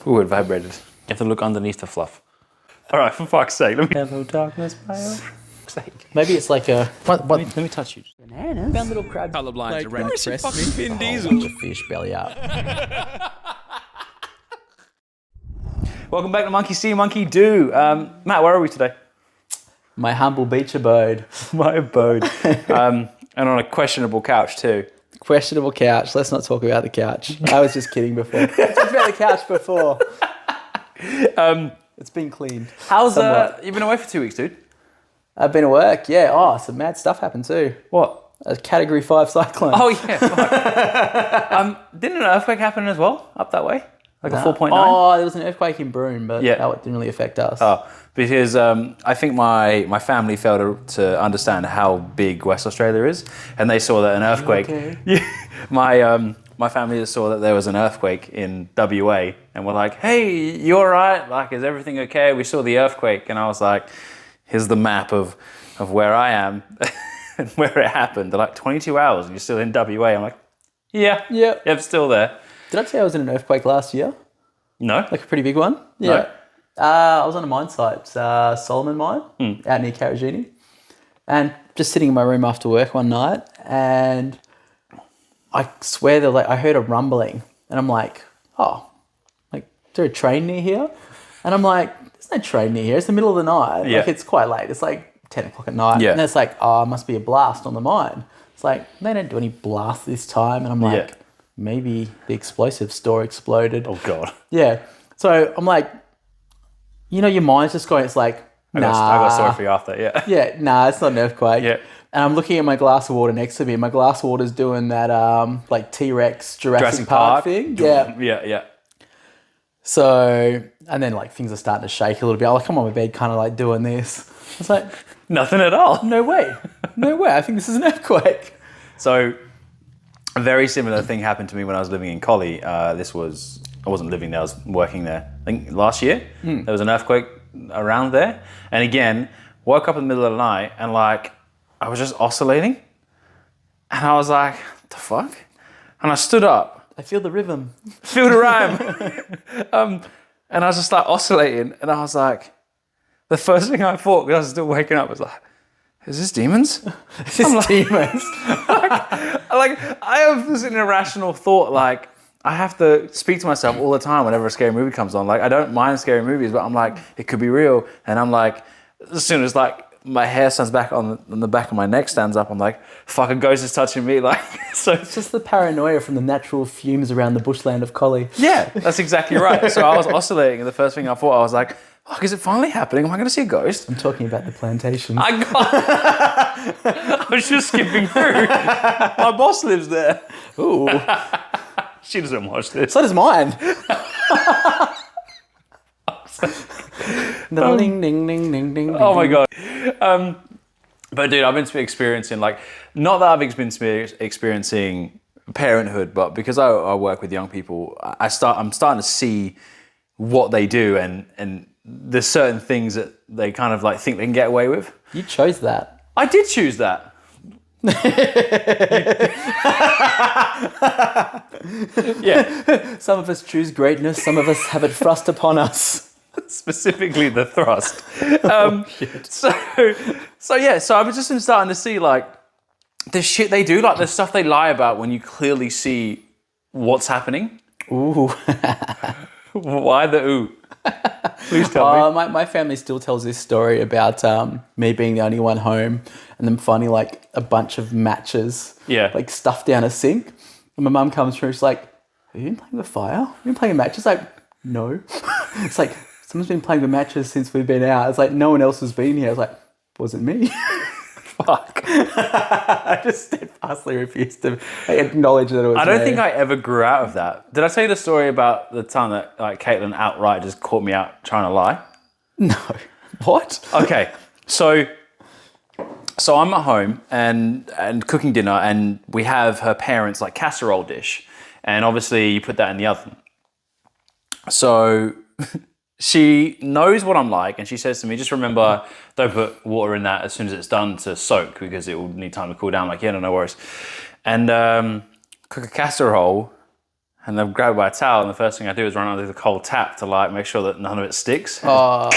Ooh, it vibrated. You have to look underneath the fluff. All right, for fuck's sake, let me... Hello, darkness, my old sake. Maybe it's like a... What? Let me touch you. Bananas? Found little crabs. Colorblind like, direct. press me. Fucking Vin Diesel. Bunch of fish belly up. Welcome back to Monkey See, Monkey Do. Matt, where are we today? My humble beach abode. My abode. And on a questionable couch too. Questionable couch. Let's not talk about the couch. I was just kidding before. Let's talk about the couch before. It's been cleaned. How's you've been away for 2 weeks, dude? I've been at work, yeah. Oh, some mad stuff happened too. What? A Category 5 cyclone. Oh yeah. Fuck. Didn't an earthquake happen as well up that way? Like a 4.9? Oh, there was an earthquake in Broome, but Yeah. that didn't really affect us. Oh, because I think my family failed to understand how big West Australia is, and they saw that an earthquake. Okay. Yeah, my family saw that there was an earthquake in WA, and were like, "Hey, you all right? Like, is everything okay? We saw the earthquake," and I was like, "Here's the map of where I am and where it happened." They're like, 22 hours, and you're still in WA. I'm like, "Yeah, Yeah. I'm still there." Did I tell you I was in an earthquake last year? No, Like a pretty big one? No. I was on a mine site, Solomon Mine, out near Karajini. And just sitting in my room after work one night, and I swear that I heard a rumbling, and I'm like, oh, like, is there a train near here? And I'm like, there's no train near here. It's the middle of the night. Yeah. Like, it's quite late. It's like 10 o'clock at night. Yeah. And it's like, oh, it must be a blast on the mine. It's like, they don't do any blasts this time. And I'm like, Yeah. maybe the explosive store exploded. oh god, Yeah. So I'm like, you know, your mind's just going, it's like, I got a story for you after. Yeah, yeah, nah, it's not an earthquake. Yeah. And I'm looking at my glass of water next to me. My glass of water's doing that like T-Rex Jurassic Park thing. Yeah. yeah. So, and then like things are starting to shake a little bit. I come on my bed kind of like doing this. It's like, Nothing at all. no way. No way. I think this is an earthquake. So, a very similar thing happened to me when I was living in Collie. I wasn't living there, I was working there. I think last year, there was an earthquake around there. And again, woke up in the middle of the night and like, I was just oscillating. And I was like, what the fuck? And I stood up, I feel the rhythm. feel the rhyme. And I was just like oscillating. And I was like, the first thing I thought, because I was still waking up, was like, is this demons? This is demons. Like, I have this irrational thought, like, I have to speak to myself all the time whenever a scary movie comes on. Like, I don't mind scary movies, but I'm like, it could be real. And I'm like, as soon as like my hair stands back on the back of my neck stands up, I'm like, fuck, a ghost is touching me. Like, so It's just the paranoia from the natural fumes around the bushland of Collie. yeah, that's exactly right. So I was oscillating, and the first thing I thought, I was like, fuck, is it finally happening? Am I going to see a ghost? I'm talking about the plantation. I was just skipping through. My boss lives there. Ooh. She doesn't watch this. So does mine. Ding, ding, ding, ding, ding. Oh my god. But dude, I've been experiencing, like, not that I've been experiencing parenthood, but because I work with young people, I'm starting to see what they do, and there's certain things that they kind of like think they can get away with. You chose that. I did choose that. Yeah, Some of us choose greatness, some of us have it thrust upon us. specifically the thrust. So I've just been starting to see like the shit they do, like the stuff they lie about when you clearly see what's happening. Ooh. Why the ooh? Please tell me. My family still tells this story about me being the only one home and them finding like a bunch of matches, Yeah. like stuffed down a sink. And my mum comes through, she's like, have you been playing with fire? Have you been playing with matches? Like, no. It's like, someone's been playing with matches since we've been out. It's like, no one else has been here. I was like, wasn't me. Fuck. I just steadfastly refused to acknowledge that it was I don't me. think I ever grew out of that. Did I tell you the story about the time that like Caitlin outright just caught me out trying to lie? No. What? Okay, so I'm at home and cooking dinner, and we have her parents' like casserole dish, and obviously you put that in the oven. So she knows what I'm like, and she says to me, just remember, don't put water in that as soon as it's done to soak, because it will need time to cool down. I'm like, yeah, no worries. And cook a casserole, and I'm grabbed by a towel, and the first thing I do is run under the cold tap to like make sure that none of it sticks. Oh,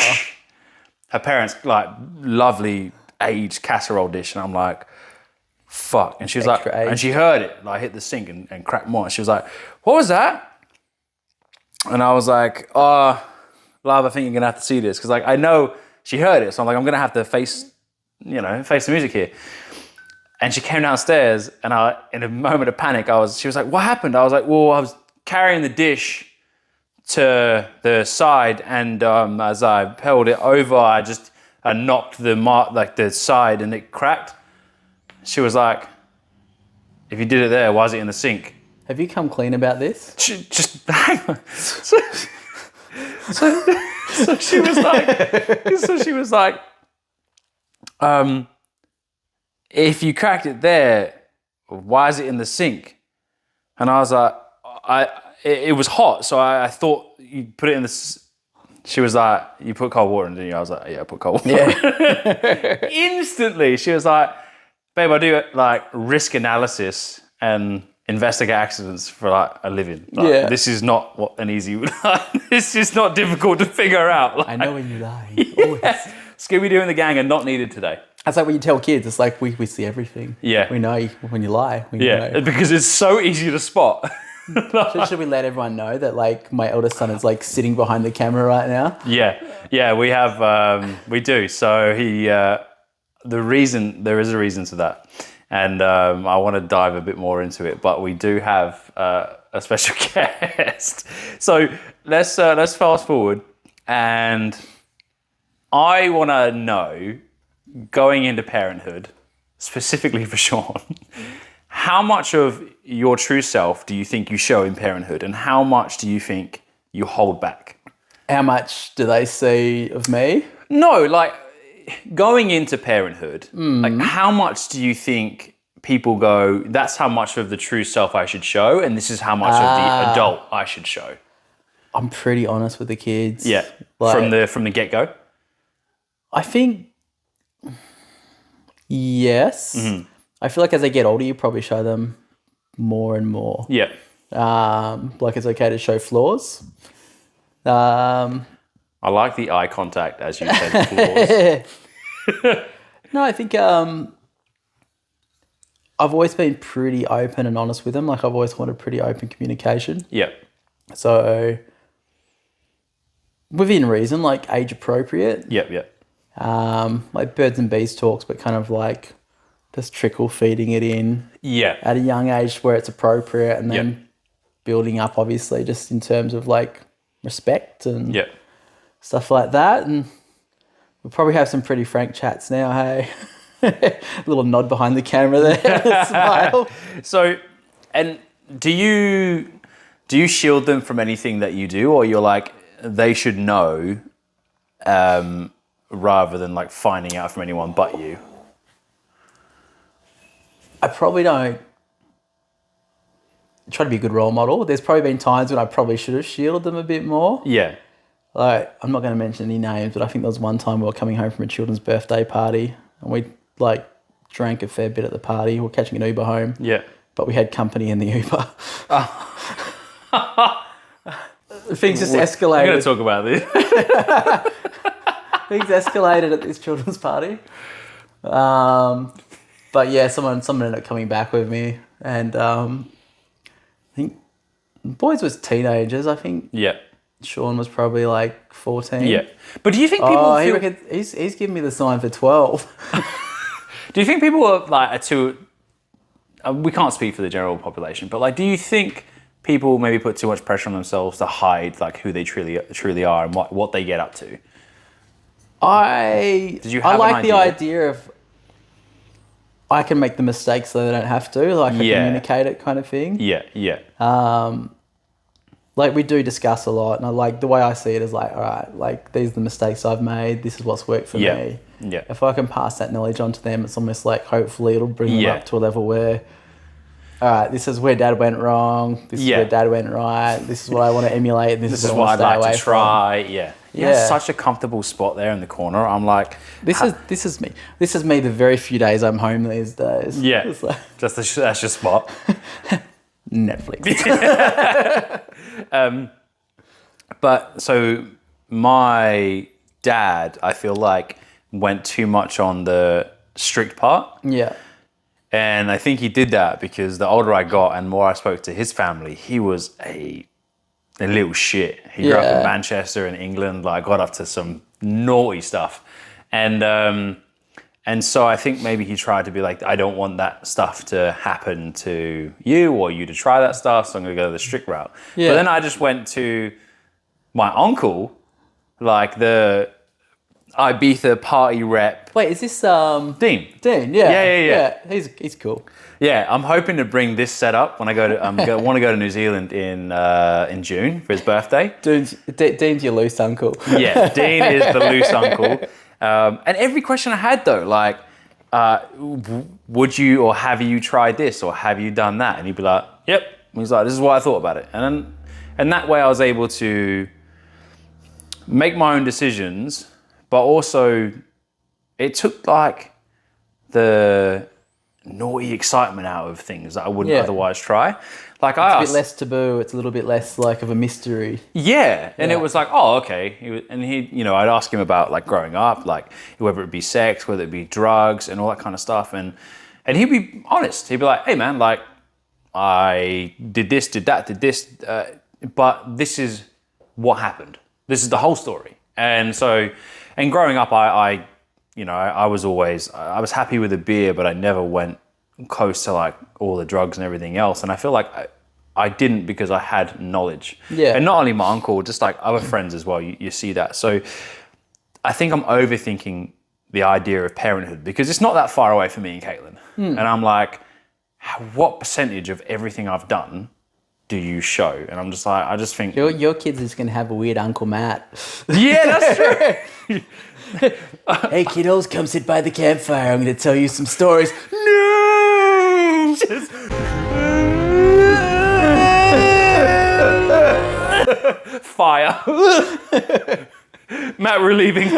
Her parents like lovely aged casserole dish, and I'm like, fuck. And she was Extra like, aged. and she heard it like hit the sink and crack more. And she was like, what was that? And I was like, love, I think you're gonna have to see this, because like I know she heard it, so I'm like, I'm gonna have to face the music here. And she came downstairs, and in a moment of panic, she was like, what happened? I was like, well, I was carrying the dish to the side, and as I held it over, I knocked the side, and it cracked. She was like, if you did it there, why is it in the sink? have you come clean about this? Just hang on. So she was like, if you cracked it there, why is it in the sink? And I was like, it was hot, so I thought you put it in the. She was like, you put cold water in, didn't you? I was like, yeah, I put cold water. Yeah. Instantly, she was like, babe, I do like risk analysis and investigate accidents for like a living. Like, Yeah. This is not an easy. This is not difficult to figure out. Like, I know when you lie. yeah. Always. Scooby-Doo and the gang are not needed today. That's like when you tell kids, it's like we see everything. Yeah. We know when you lie. We Yeah, know. because it's so easy to spot. Should we let everyone know that like my eldest son is like sitting behind the camera right now? Yeah, we have, we do. So there is a reason to that. And I want to dive a bit more into it, but we do have a special guest. So let's fast forward, and I want to know, going into parenthood, specifically for Shaun, how much of your true self do you think you show in parenthood, and how much do you think you hold back? How much do they see of me? No, like going into parenthood, like how much do you think people go, that's how much of the true self I should show, and this is how much of the adult I should show? I'm pretty honest with the kids. Yeah, Like, from the get-go? I think yes. Mm-hmm. I feel like as they get older, you probably show them more and more. Yeah. Like it's okay to show flaws. I like the eye contact as you said flaws. No, I think I've always been pretty open and honest with them. Like I've always wanted pretty open communication. Yeah. So within reason, like age appropriate. Yeah. Like birds and bees talks, but kind of like just trickle feeding it in Yeah. at a young age where it's appropriate, and then building up obviously just in terms of like respect and Yeah. stuff like that. And we'll probably have some pretty frank chats now, hey? A little nod behind the camera there. Smile. So, and do you shield them from anything that you do, or you're like, they should know, rather than like finding out from anyone but you? I probably don't try to be a good role model. There's probably been times when I probably should have shielded them a bit more. Yeah. Like, I'm not going to mention any names, but I think there was one time we were coming home from a children's birthday party, and we like drank a fair bit at the party. We were catching an Uber home. Yeah. But we had company in the Uber. Things just escalated. We're going to talk about this. Things escalated at this children's party. But yeah, someone ended up coming back with me, and I think the boys was teenagers. I think Yeah. Shaun was probably like 14. Yeah. But do you think people feel... he's giving me the sign for 12. Do you think people are too... we can't speak for the general population, but like, do you think people maybe put too much pressure on themselves to hide like who they truly are and what they get up to? I have like an the idea? idea of I can make the mistakes so they don't have to. Like I communicate it kind of thing. Yeah. Like we do discuss a lot, and I like the way I see it is like, all right, like these are the mistakes I've made. This is what's worked for me. Yeah. If I can pass that knowledge on to them, it's almost like hopefully it'll bring them up to a level where, all right, this is where Dad went wrong. This is where Dad went right. This is what I want to emulate. And this is what I'd like to try. From. Yeah. Yeah. Such a comfortable spot there in the corner. I'm like, this is me. This is me. The very few days I'm home these days. Yeah. It's like, that's your spot. Netflix. But so my dad, I feel like, went too much on the strict part. Yeah. And I think he did that because the older I got and more I spoke to his family, he was a little shit. He grew up in Manchester in England, like got up to some naughty stuff. And so I think maybe he tried to be like, I don't want that stuff to happen to you or you to try that stuff, so I'm going to go the strict route. Yeah. But then I just went to my uncle, like the Ibiza party rep. Wait, is this Dean. Dean? Yeah. Yeah. He's cool. Yeah, I'm hoping to bring this setup when I go to. Want to go to New Zealand in June for his birthday. Dean's your loose uncle. Yeah, Dean is the loose uncle. And every question I had though, like, would you or have you tried this or have you done that? And he'd be like, yep. And he's like, this is what I thought about it. And that way I was able to make my own decisions, but also it took like the naughty excitement out of things that I wouldn't otherwise try. Like It's a bit less taboo. It's a little bit less like of a mystery. Yeah, and it was like, oh, okay. I'd ask him about like growing up, like whether it be sex, whether it be drugs, and all that kind of stuff, and he'd be honest. He'd be like, hey, man, like I did this, did that, did this, but this is what happened. This is the whole story. And so, and growing up, I was happy with a beer, but I never went close to like all the drugs and everything else. And I feel like I didn't because I had knowledge. Yeah. And not only my uncle, just like other friends as well. You see that. So I think I'm overthinking the idea of parenthood because it's not that far away for me and Caitlin. And I'm like, what percentage of everything I've done do you show? And I'm just like, I just think your kids is going to have a weird Uncle Matt. Yeah, that's true. Hey kiddos, come sit by the campfire. I'm going to tell you some stories. No! Fire. Matt relieving.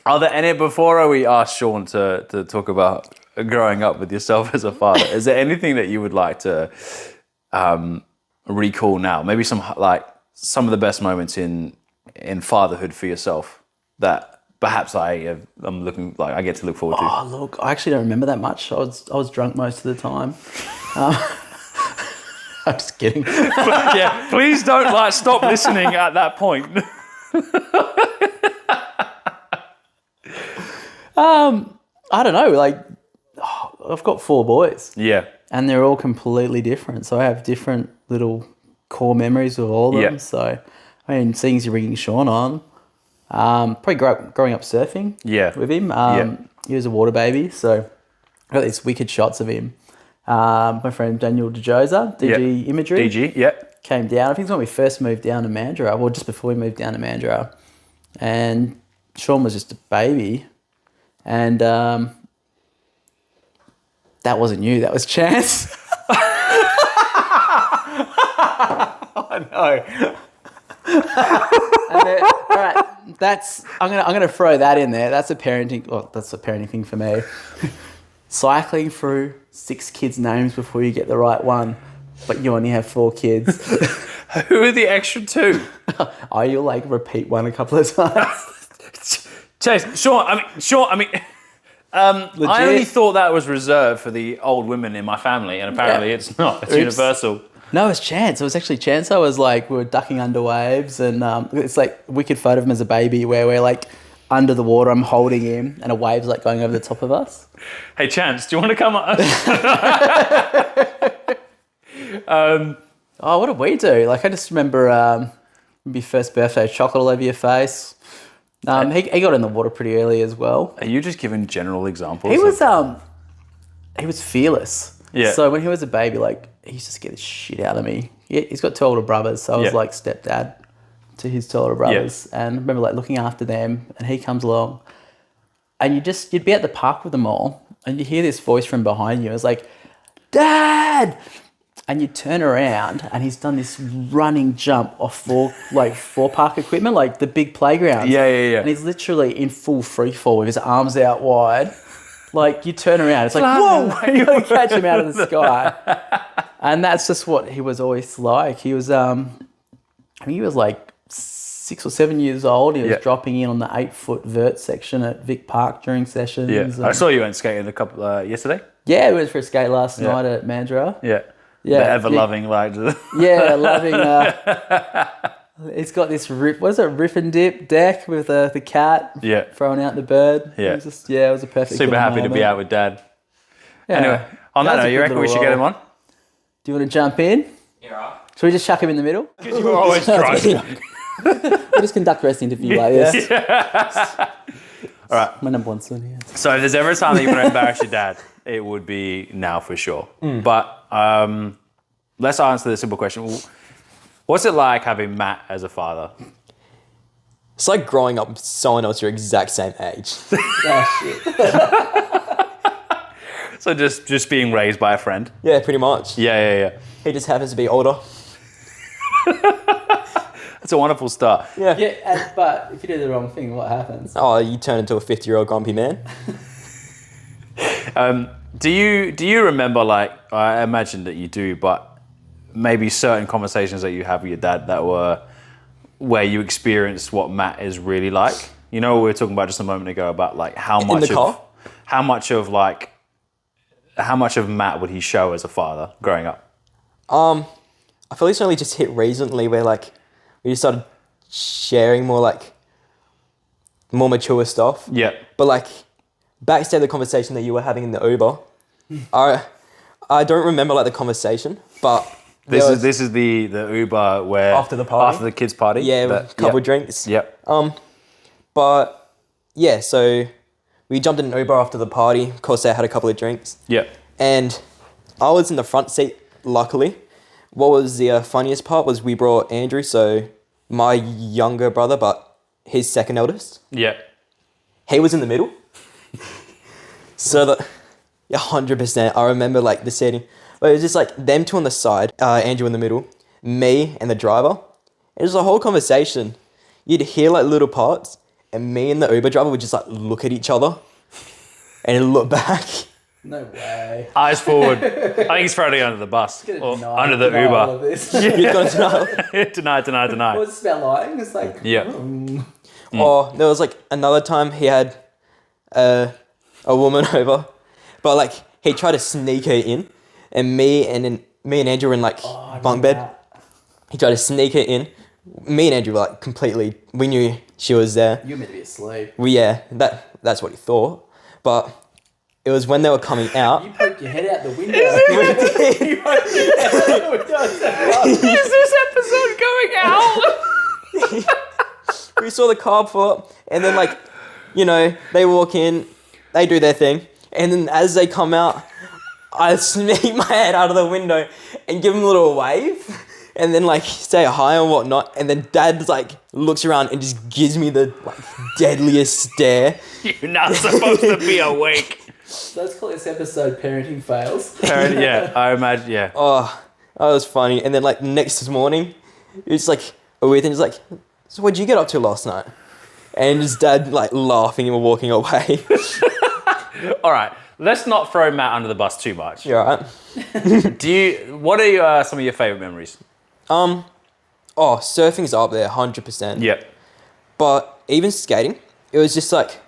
Are there any, before we ask Shaun to talk about growing up with yourself as a father, is there anything that you would like to recall now? Maybe some of the best moments in fatherhood for yourself that perhaps I get to look forward to. Oh, look, I actually don't remember that much. I was drunk most of the time. I'm just kidding. Yeah, please don't stop listening at that point. I don't know. I've got 4 boys. Yeah. And they're all completely different. So I have different little core memories of all of them. Yeah. So, I mean, seeing as you're bringing Shaun on, probably growing up surfing with him. He was a water baby. So I got these wicked shots of him. My friend Daniel DeJosa, DG Imagery. DG, yeah. Came down. I think it's when we first moved down to Mandurah, or just before we moved down to Mandurah. And Shaun was just a baby. And that wasn't you, that was Chance. I know. And then, all right, I'm gonna throw that in there. That's a parenting thing for me. Cycling through 6 kids' names before you get the right one, but you only have 4 kids. Who are the extra 2? You'll repeat one a couple of times. Chase, Shaun, I only thought that was reserved for the old women in my family, and apparently it's not. It's universal. No, it was Chance. It was actually Chance. I was we were ducking under waves, and it's a wicked photo of him as a baby where we're under the water. I'm holding him, and a wave's going over the top of us. Hey, Chance, do you want to come on? What did we do? I just remember your first birthday, chocolate all over your face. He got in the water pretty early as well. Are you just giving general examples? He was fearless. Yeah. So when he was a baby, he used to scare the shit out of me. He's got 2 older brothers, so I was stepdad to his 2 older brothers. Yeah. And I remember looking after them, and he comes along, and you'd be at the park with them all, and you hear this voice from behind you. It's like, Dad! And you turn around, and he's done this running jump off 4 park equipment, the big playground. Yeah. And he's literally in full free fall with his arms out wide, Like, you turn around, it's like, whoa, you got to catch him out of the sky. And that's just what he was always like. He was, I think he was like 6 or 7 years old. He was dropping in on the 8-foot vert section at Vic Park during sessions. Yeah, I saw you went skating a couple yesterday. Yeah, we went for a skate last night at Mandurah. Yeah. Yeah. The ever-loving, like... Yeah, loving... it's got this rip and dip deck with the cat throwing out the bird. Yeah. It was just, it was a perfect Super happy to be out with Dad. Yeah. Anyway, on that note, you reckon we should get him on? Do you want to jump in? Yeah. Should we just chuck him in the middle? Because you were always drunk. We'll just conduct rest interview like this. All right. My number one son here. So if there's ever a time that you want to embarrass your dad, it would be now for sure. But let's answer the simple question. What's it like having Matt as a father? It's like growing up with someone else your exact same age. So just being raised by a friend? Yeah, pretty much. Yeah. He just happens to be older. That's a wonderful start. Yeah, but if you do the wrong thing, what happens? Oh, you turn into a 50-year-old grumpy man. Do you remember, like, I imagine that you do, but maybe certain conversations that you have with your dad that were where you experienced what Matt is really like? You know, we were talking about just a moment ago about like how much of Matt would he show as a father growing up? I feel it's only just hit recently where like we just started sharing more like more mature stuff. Yeah. But like backstage the conversation that you were having in the Uber, I don't remember like the conversation, but this is the Uber where after the kids party. Yeah, a couple of drinks. Yep. But yeah, so we jumped in an Uber after the party. Of course, I had a couple of drinks. Yep. And I was in the front seat, luckily. What was the funniest part was we brought Andrew, so my younger brother, but his second eldest. Yeah. He was in the middle. So 100%. I remember like the setting. But it was just like them two on the side, Andrew in the middle, me and the driver. It was a whole conversation. You'd hear like little parts, and me and the Uber driver would just like look at each other and look back. No way. Eyes forward. I think he's throwing it under the bus or under the Uber. You're going to Deny. What's about lying? It's like... Yeah. Or there was like another time he had a woman over, but like he tried to sneak her in, and me and Andrew were in like bunk bed. He tried to sneak her in. Me and Andrew were like completely. We knew she was there. You were meant to be asleep. That's what he thought, but it was when they were coming out. You poked your head out the window. Is this episode going out? We saw the car pull up, and then like, you know, they walk in, they do their thing, and then as they come out, I sneak my head out of the window and give them a little wave, and then like say hi and whatnot, and then Dad like looks around and just gives me the like deadliest stare. You're not supposed to be awake. Let's call this episode Parenting Fails. Yeah, I imagine, yeah. Oh, that was funny. And then like next morning, it's like with him, he's like, so what'd you get up to last night? And his dad like laughing and walking away. All right, let's not throw Matt under the bus too much. You alright? What are some of your favourite memories? Surfing's up there, 100%. Yep. But even skating, it was just like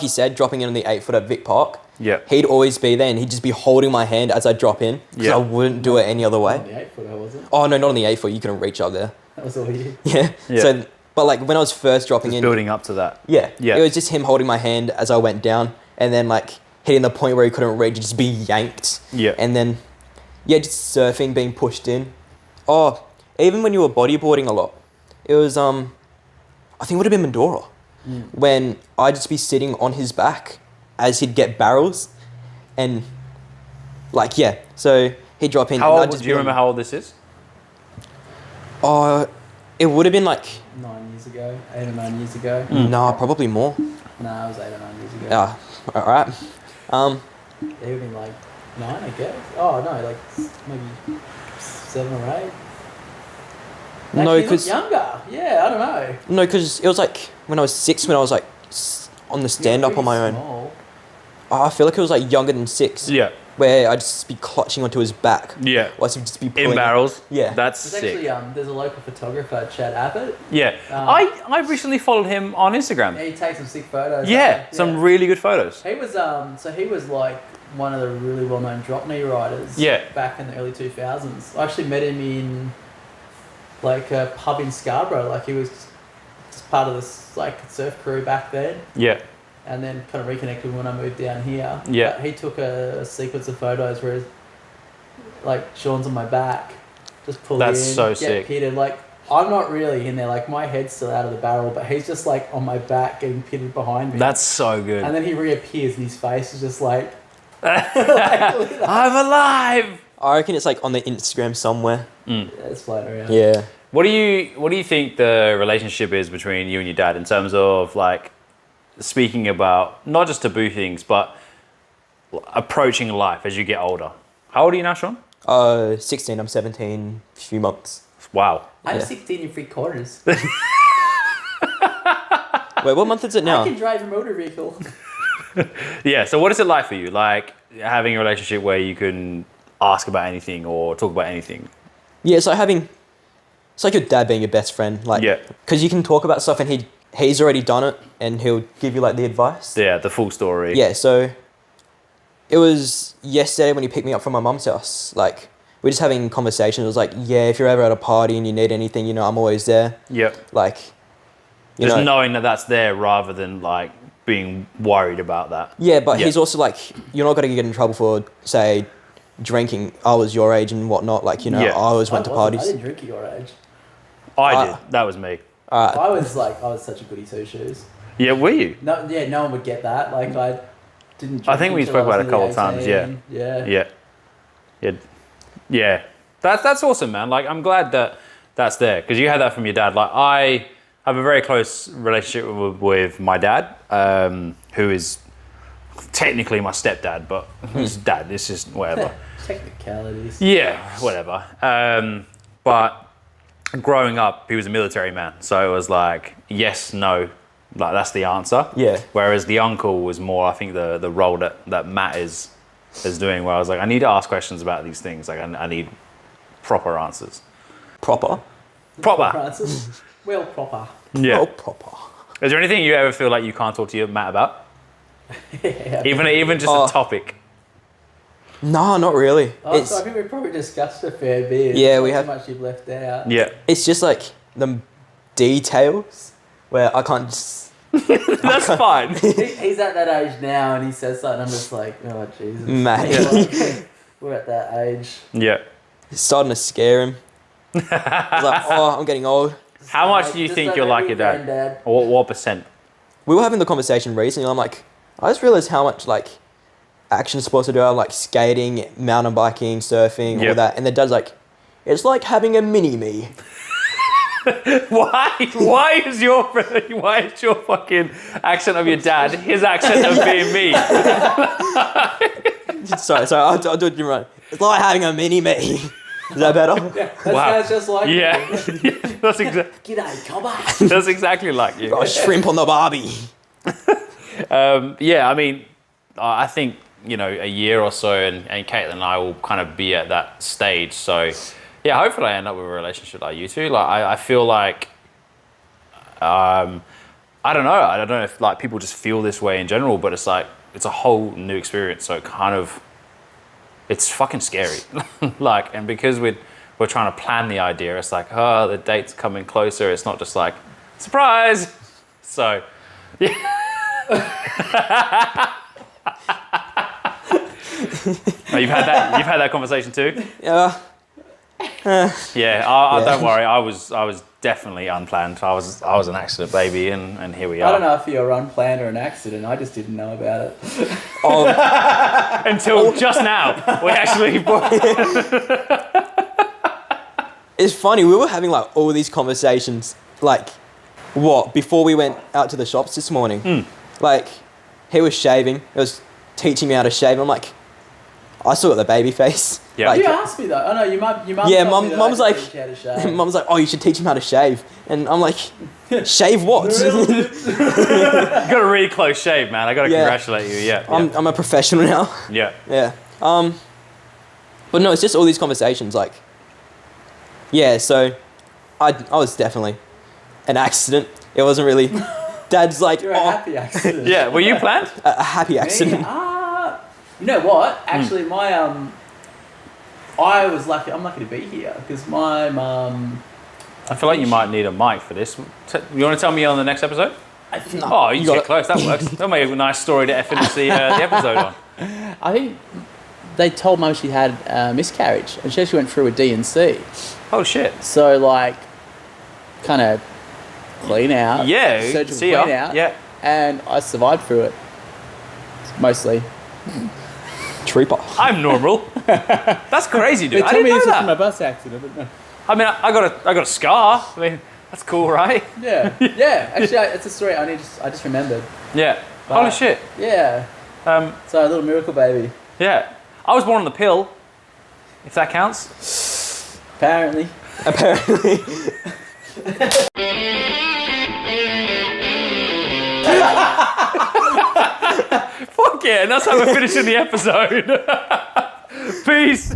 you said, dropping in on the 8-foot at Vic Park. Yep. He'd always be there and he'd just be holding my hand as I drop in because I wouldn't do it any other way. On the 8-foot, wasn't it? Oh, no, not on the 8-foot. You couldn't reach up there. That was all you. Yeah. So, but like when I was first dropping in. Building up to that. Yeah. Yeah. It was just him holding my hand as I went down and then like hitting the point where he couldn't reach, just be yanked. Yeah. And then, just surfing, being pushed in. Oh, even when you were bodyboarding a lot, it was, I think it would have been Mandurah. When I'd just be sitting on his back as he'd get barrels and like, so he'd drop in. Do you remember how old this is? It would have been like 9 years ago, 8 or 9 years ago. Nah, probably more. Nah, it was 8 or 9 years ago. All right. They would have been like 9, I guess. Oh no, like maybe 7 or 8. No, because younger. Yeah, I don't know. No, because it was like when I was 6, when I was like on the stand up on my own. Small. I feel like it was like younger than 6. Yeah. Where I'd just be clutching onto his back. Yeah. Or I'd just be pulling In barrels. Yeah. That's There's sick. actually there's a local photographer, Chad Abbott. Yeah. I recently followed him on Instagram. He takes some sick photos. Yeah, some really good photos. He was he was like one of the really well known drop knee riders. Yeah. Back in the early 2000s. I actually met him in like a pub in Scarborough. Like he was just part of this like surf crew back then. Yeah. And then kind of reconnected when I moved down here. Yeah. But he took a sequence of photos where like Shaun's on my back, just pull That's in, so get sick. pitted. Like I'm not really in there, like my head's still out of the barrel, but he's just like on my back getting pitted behind me. That's so good. And then he reappears and his face is just like, I'm alive. I reckon it's like on the Instagram somewhere. it's floating around. Yeah. What do you think the relationship is between you and your dad in terms of like speaking about not just taboo things, but approaching life as you get older? How old are you now, Shaun? 16, I'm 17, few months. Wow. I'm Yeah. 16 and 3/4. Wait, what month is it now? I can drive a motor vehicle. Yeah. So what is it like for you? Like having a relationship where you can ask about anything or talk about anything? Yeah, it's like your dad being your best friend. Like, Yeah. Because you can talk about stuff and he's already done it and he'll give you like the advice. Yeah, the full story. Yeah, so it was yesterday when he picked me up from my mum's house. Like, we're just having conversation. It was like, yeah, if you're ever at a party and you need anything, you know, I'm always there. Yep. Like, you Just know. knowing that that's there rather than like being worried about that. Yeah, but Yeah. he's also like, you're not going to get in trouble for, say, drinking. I was your age and whatnot. Like, you know, Yeah. I always went to I parties. didn't drink at your age. I did. That was me. I was such a goody two shoes. Yeah, were you? No, yeah, no one would get that. Like I didn't. I think we until spoke I was about it a couple of nearly times, 18. Yeah. Yeah. Yeah. Yeah. That's awesome, man. Like, I'm glad that that's there because you had that from your dad. Like, I have a very close relationship with my dad, who is technically my stepdad, but his dad. It's just whatever. Technicalities. Yeah, whatever. But growing up, he was a military man, so it was like yes, no, like that's the answer. Yeah. Whereas the uncle was more, I think, the role that Matt is doing. Where I was like, I need to ask questions about these things. Like, I need proper answers. Proper. Proper. Francis. Well, proper. Yeah. Oh, proper. Is there anything you ever feel like you can't talk to your Matt about? Yeah. Even just Oh. a topic. No, not really. So I think we probably discussed a fair bit. Yeah, Not we so have. much you've left out. Yeah. It's just like the details where I can't just... That's fine. He's at that age now, and he says something. I'm just like, oh Jesus, Mate. Like, we're at that age. Yeah. It's starting to scare him. He's like, oh, I'm getting old. How much do you Just think don't you're let like me your dad? granddad. What percent? We were having the conversation recently. I'm like, I just realized how much like action sports I do. I like skating, mountain biking, surfing, all Yep. that. And the dad's like, it's like having a mini me. Why is your fucking accent of your dad his accent of being me? sorry, I'll do it right. It's like having a mini me. Is that better? That Wow. sounds just like Yeah. you. G'day, G'day, that's exactly like you. Got a shrimp on the barbie. Yeah, I mean, I think, you know, a year or so and Caitlin and I will kind of be at that stage. So, yeah, hopefully I end up with a relationship like you two. Like, I feel like, I don't know if like people just feel this way in general, but it's like, it's a whole new experience. So it's fucking scary. Like, and because we're trying to plan the idea, it's like, oh, the date's coming closer. It's not just like, surprise. So, yeah. Oh, you've had that conversation too? Yeah. Yeah, don't worry. I was definitely unplanned. I was an accident baby, and here we are. I don't know if you're unplanned or an accident. I just didn't know about it. Until just now, we actually. It's funny, we were having like all these conversations, like, before we went out to the shops this morning. Like, he was shaving, he was teaching me how to shave. I'm like, I still got the baby face. Yeah. Like, You asked me though. Oh no, your mum. Yeah, told me that I mum's could like, teach you how to shave. Mum's like, oh, you should teach him how to shave. And I'm like, Shave what? You got a really close shave, man. I got to congratulate you. Yeah. I'm a professional now. Yeah. Yeah. But no, it's just all these conversations. Like, yeah. So, I was definitely an accident. It wasn't really. Dad's like, You're a happy accident. Yeah. Were you planned? a happy accident. You know what? Actually, my I was lucky. I'm lucky to be here because my mum. I feel like you might need a mic for this. You want to tell me on the next episode? No, Oh, you get close. That works. That'll make a nice story to finish the episode on. I think they told mum she had a miscarriage and she actually went through a D&C. Oh shit. So like, kind of clean out. Yeah. Surgical See clean ya. out. Yeah. And I survived through it. Mostly. Trooper. I'm normal. That's crazy, dude. They I told didn't me know this was that. from a bus accident, but no. I mean, I got a scar. I mean, that's cool, right? Yeah, yeah. Actually, it's a story I just remembered. Yeah. But- Holy shit. Yeah. So a little miracle baby. Yeah. I was born on the pill. If that counts. Apparently. Apparently. Fuck yeah, and that's how we're finishing the episode. Peace.